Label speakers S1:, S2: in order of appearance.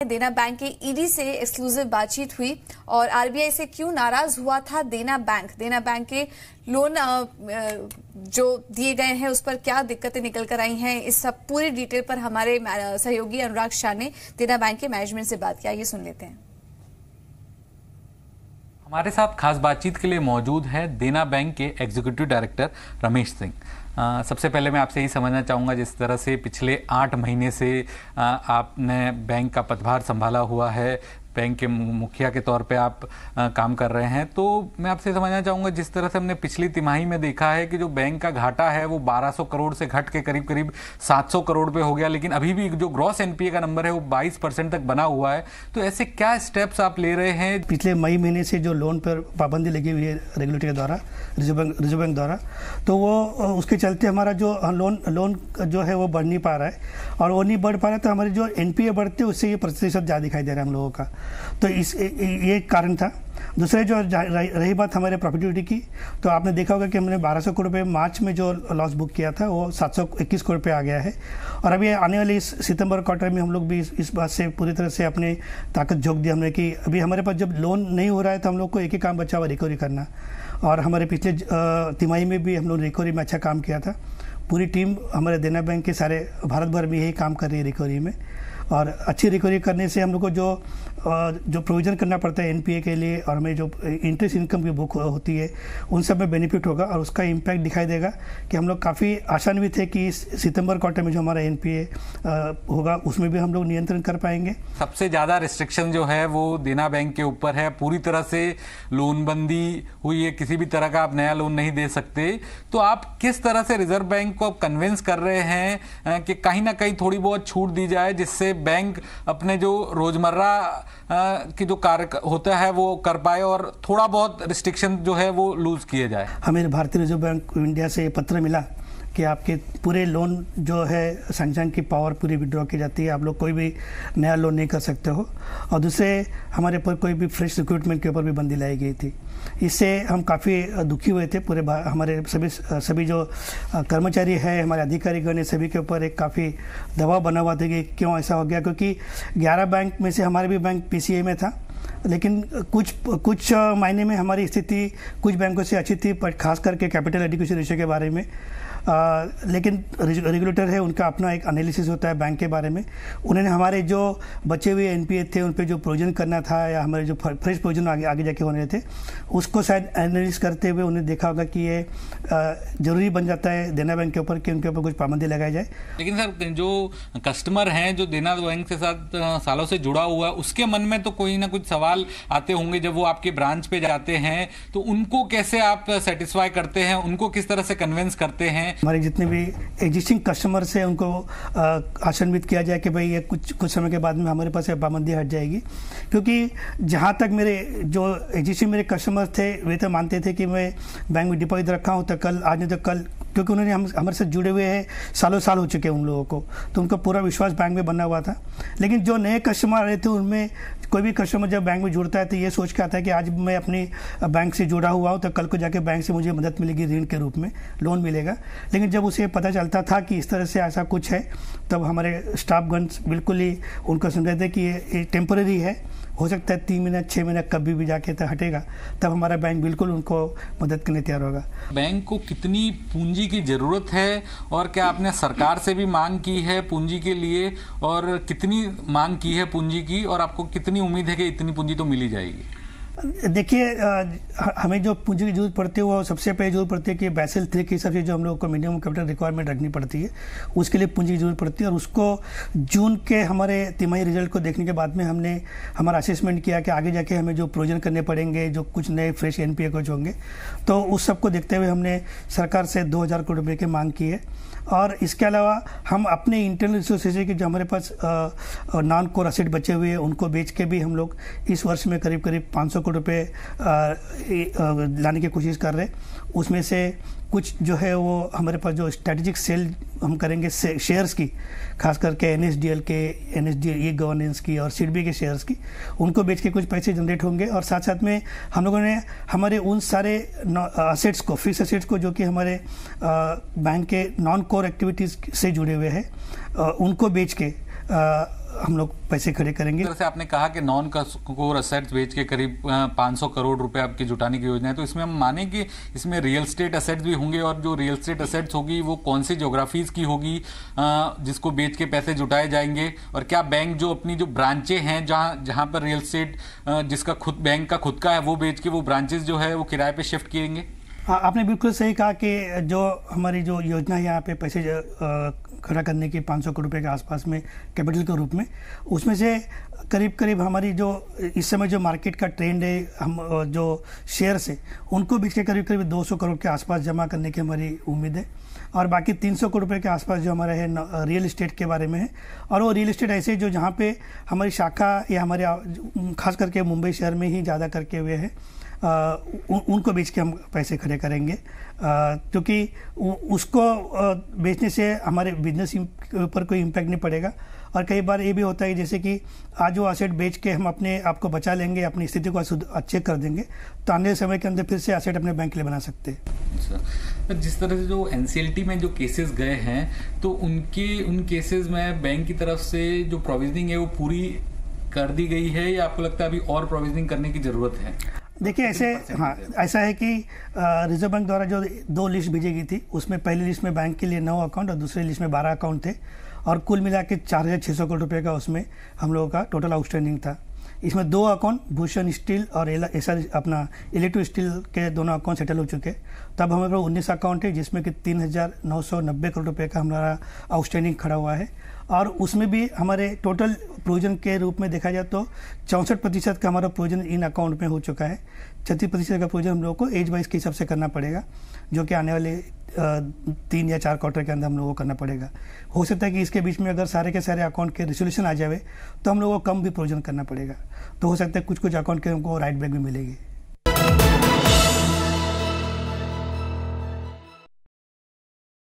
S1: देना बैंक के ईडी से एक्सक्लूसिव बातचीत हुई और आरबीआई से क्यों नाराज हुआ था देना बैंक के लोन जो दिए गए हैं उस पर क्या दिक्कतें निकल कर आई हैं, इस सब पूरी डिटेल पर हमारे सहयोगी अनुराग शाह ने देना बैंक के मैनेजमेंट से बात किया। ये सुन लेते हैं।
S2: हमारे साथ खास बातचीत के लिए मौजूद है देना बैंक के एग्जीक्यूटिव डायरेक्टर रमेश सिंह। सबसे पहले मैं आपसे यही समझना चाहूँगा, जिस तरह से पिछले 8 महीने से आपने बैंक का पदभार संभाला हुआ है, बैंक के मुखिया के तौर पे आप काम कर रहे हैं, तो मैं आपसे समझना चाहूँगा जिस तरह से हमने पिछली तिमाही में देखा है कि जो बैंक का घाटा है वो 1200 करोड़ से घट के करीब करीब 700 करोड़ पे हो गया, लेकिन अभी भी जो ग्रॉस एनपीए का नंबर है वो 22% तक बना हुआ है। तो ऐसे क्या स्टेप्स आप ले रहे हैं?
S3: पिछले मई महीने से जो लोन पर पाबंदी लगी हुई है रेगुलेटर के द्वारा, रिजर्व बैंक द्वारा, तो वो उसके चलते हमारा जो लोन जो है वो बढ़ नहीं पा रहा है, और वो नहीं बढ़ पा रहा है तो हमारे जो एनपीए बढ़ते हैं उससे ये प्रतिशत ज़्यादा दिखाई दे रहा है हम लोगों का। तो ये कारण था। दूसरे जो रही बात हमारे प्रॉफिटेबिलिटी की, तो आपने देखा होगा कि हमने 1200 करोड़ रुपये मार्च में जो लॉस बुक किया था वो 721 करोड़ पे आ गया है, और अभी आने वाले इस सितंबर क्वार्टर में हम लोग भी इस बात से पूरी तरह से अपनी ताकत झोंक दी हमने कि अभी हमारे पास जब लोन नहीं हो रहा है तो हम लोग को एक ही काम बचा हुआ, रिकवरी करना। और हमारे पिछले तिमाही में भी हम लोग रिकवरी में अच्छा काम किया था। पूरी टीम हमारे देना बैंक के सारे भारत भर में यही काम कर रही है रिकवरी में, और अच्छी रिकवरी करने से हम लोग को जो प्रोविजन करना पड़ता है एनपीए के लिए, और हमें जो इंटरेस्ट इनकम की बुक होती है उन सब में बेनिफिट होगा, और उसका इम्पैक्ट दिखाई देगा कि हम लोग काफ़ी आशान्वित थे कि इस सितंबर क्वार्टर में जो हमारा एनपीए होगा उसमें भी हम लोग नियंत्रण कर पाएंगे।
S2: सबसे ज़्यादा रिस्ट्रिक्शन जो है वो देना बैंक के ऊपर है, पूरी तरह से लोनबंदी हुई है, किसी भी तरह का आप नया लोन नहीं दे सकते। तो आप किस तरह से रिजर्व बैंक को कन्विंस कर रहे हैं कि कहीं ना कहीं थोड़ी बहुत छूट दी जाए, जिससे बैंक अपने जो रोजमर्रा की जो कार्य होता है वो कर पाए और थोड़ा बहुत रिस्ट्रिक्शन जो है वो लूज किए जाए?
S3: हमें भारतीय रिजर्व बैंक ऑफ इंडिया से पत्र मिला कि आपके पूरे लोन जो है सैंक्शन की पावर पूरी विड्रॉ की जाती है, आप लोग कोई भी नया लोन नहीं कर सकते हो। और दूसरे हमारे पर कोई भी फ्रेश रिक्रूटमेंट के ऊपर भी बंदी लाई गई थी। इससे हम काफ़ी दुखी हुए थे। पूरे हमारे सभी जो कर्मचारी है, हमारे अधिकारीगण, सभी के ऊपर एक काफ़ी दबाव बना हुआ था कि क्यों ऐसा हो गया, क्योंकि 11 बैंक में से हमारे भी बैंक पीसीए में था, लेकिन कुछ मायने में हमारी स्थिति कुछ बैंकों से अच्छी थी, पर खास करके कैपिटल एडिक्वेसी रेशियो के बारे में। लेकिन रेगुलेटर है, उनका अपना एक एनालिसिस होता है बैंक के बारे में। उन्होंने हमारे जो बचे हुए एनपीए थे उन पे जो प्रोविजन करना था, या हमारे जो फ्रेश प्रोविजन आगे जाके होने थे, उसको शायद एनालिसिस करते हुए उन्हें देखा होगा कि ये ज़रूरी बन जाता है देना बैंक के ऊपर कि उनके ऊपर कुछ पाबंदी लगाई जाए।
S2: लेकिन सर, जो कस्टमर हैं जो देना बैंक के साथ सालों से जुड़ा हुआ है, उसके मन में तो कोई ना कुछ सवाल आते होंगे जब वो आपके ब्रांच पे जाते हैं, तो उनको कैसे आप सेटिस्फाई करते हैं, उनको किस तरह से कन्विंस करते हैं?
S3: हमारे जितने भी एग्जिस्टिंग कस्टमर्स हैं उनको आशान्वित किया जाए कि भाई ये कुछ समय के बाद में हमारे पास पाबंदी हट जाएगी। क्योंकि जहाँ तक मेरे एग्जिस्टिंग कस्टमर थे वे तो मानते थे कि मैं बैंक में डिपॉजिट रखा हूँ तो कल, आज नहीं तो कल, क्योंकि उन्होंने हमारे साथ जुड़े हुए हैं, सालों साल हो चुके हैं उन लोगों को, तो उनका पूरा विश्वास बैंक में बना हुआ था। लेकिन जो नए कस्टमर आ रहे थे उनमें कोई भी कस्टमर जब बैंक में जुड़ता है तो ये सोच के आता है कि आज मैं अपनी बैंक से जुड़ा हुआ हूँ तो कल को जाके बैंक से मुझे मदद मिलेगी, ऋण के रूप में लोन मिलेगा। लेकिन जब उसे पता चलता था कि इस तरह से ऐसा कुछ है, तब हमारे स्टाफगण बिल्कुल ही उनको समझते थे कि ये टेम्पररी है, हो सकता है 3 महीना 6 महीना कभी भी जाके तो हटेगा, तब हमारा बैंक बिल्कुल उनको मदद करने तैयार होगा।
S2: बैंक को कितनी पूंजी की ज़रूरत है, और क्या आपने सरकार से भी मांग की है पूंजी के लिए, और कितनी मांग की है पूंजी की, और आपको कितनी उम्मीद है कि इतनी पूंजी तो मिली जाएगी?
S3: देखिए, हमें जो पूंजी की जरूरत पड़ती है वो सबसे पहले जरूरत पड़ती है कि बैसल 3 के हिसाब से जो हम लोग को मिनिमम कैपिटल रिक्वायरमेंट रखनी पड़ती है, उसके लिए पूंजी की जरूरत पड़ती है। और उसको जून के हमारे तिमाही रिजल्ट को देखने के बाद में हमने हमारा असेसमेंट किया कि आगे जाके हमें जो प्रोविजन करने पड़ेंगे, जो कुछ नए फ्रेश एनपीए कुछ होंगे, तो उस सब को देखते हुए हमने सरकार से 2000 करोड़ रुपये की मांग की है। और इसके अलावा हम अपने इंटरनल रिसोर्सेज के जो हमारे पास नॉन कोर असेट बचे हुए हैं उनको बेच के भी हम लोग इस वर्ष में करीब 500 करोड़ रुपये लाने की कोशिश कर रहे हैं। उसमें से कुछ जो है वो हमारे पास जो स्ट्रेटेजिक सेल हम करेंगे शेयर्स की, खास करके एनएसडीएल ई गवर्नेंस की और सीडबी के शेयर्स की, उनको बेच के कुछ पैसे जनरेट होंगे। और साथ साथ में हम लोगों ने हमारे उन सारे असेट्स को, फिक्स असेट्स को, जो कि हमारे बैंक के नॉन कोर एक्टिविटीज़ से जुड़े हुए हैं, उनको बेच के हम लोग पैसे खड़े करेंगे।
S2: जैसे आपने कहा कि नॉन कोर असेट्स बेच के करीब 500 करोड़ रुपए आपकी जुटाने की योजना है, तो इसमें हम माने कि इसमें रियल एस्टेट असेट्स भी होंगे, और जो रियल एस्टेट असेट्स होगी वो कौन सी ज्योग्राफीज की होगी जिसको बेच के पैसे जुटाए जाएंगे, और क्या बैंक जो अपनी जो ब्रांचें हैं जहां पर रियल एस्टेट जिसका खुद बैंक का खुद का है वो बेच के वो ब्रांचेस जो है वो किराए पे शिफ्ट किएंगे?
S3: हाँ, आपने बिल्कुल सही कहा कि जो हमारी जो योजना है यहाँ पे पैसे खड़ा करने की 500 करोड़ रुपए के आसपास में कैपिटल के रूप में, उसमें से करीब करीब हमारी जो इस समय जो मार्केट का ट्रेंड है, हम जो शेयर्स है उनको बेच के करीब करीब 200 करोड़ के आसपास जमा करने की हमारी उम्मीद है, और बाकी 300 करोड़ रुपए के आसपास जो हमारा है रियल एस्टेट के बारे में है। और वो रियल एस्टेट ऐसे जो जहाँ पे हमारी शाखा या हमारे खास करके मुंबई शहर में ही ज़्यादा करके हुए हैं, उनको बेच के हम पैसे खड़े करेंगे, क्योंकि उसको बेचने से हमारे बिजनेस के ऊपर कोई इम्पैक्ट नहीं पड़ेगा। और कई बार ये भी होता है जैसे कि आज वो एसेट बेच के हम अपने आप को बचा लेंगे, अपनी स्थिति को अच्छे कर देंगे, तो आने वाले समय के अंदर फिर से एसेट अपने बैंक के लिए बना सकते हैं।
S2: अच्छा, जिस तरह से जो एनसीएलटी में जो केसेस गए हैं, तो उन केसेस में बैंक की तरफ से जो प्रोविजनिंग है वो पूरी कर दी गई है, या आपको लगता है अभी और प्रोविजनिंग करने की जरूरत है?
S3: देखिए ऐसा है कि रिजर्व बैंक द्वारा जो 2 लिस्ट भेजी गई थी, उसमें पहली लिस्ट में बैंक के लिए 9 अकाउंट और दूसरी लिस्ट में 12 अकाउंट थे, और कुल मिला के 4,600 करोड़ रुपए का उसमें हम लोगों का टोटल आउटस्टैंडिंग था। इसमें 2 अकाउंट भूषण स्टील और अपना इलेक्ट्रो स्टील के दोनों अकाउंट सेटल हो चुके। तब हमारे पास 19 अकाउंट है, जिसमें कि 3,990 करोड़ रुपए का हमारा आउटस्टैंडिंग खड़ा हुआ है, और उसमें भी हमारे टोटल प्रोविजन के रूप में देखा जाए तो 64% का हमारा प्रोविजन इन अकाउंट में हो चुका है। 36% का प्रोविजन हम लोगों को एज वाइज के हिसाब से करना पड़ेगा, जो कि आने वाले 3 या 4 क्वार्टर के अंदर हम लोगों को करना पड़ेगा। हो सकता है कि इसके बीच में अगर सारे के सारे अकाउंट के रिजोल्यूशन आ जाए तो हम लोगों को कम भी प्रोविजन करना पड़ेगा, तो हो सकता है कुछ अकाउंट के हमको राइट बैक भी मिलेगी।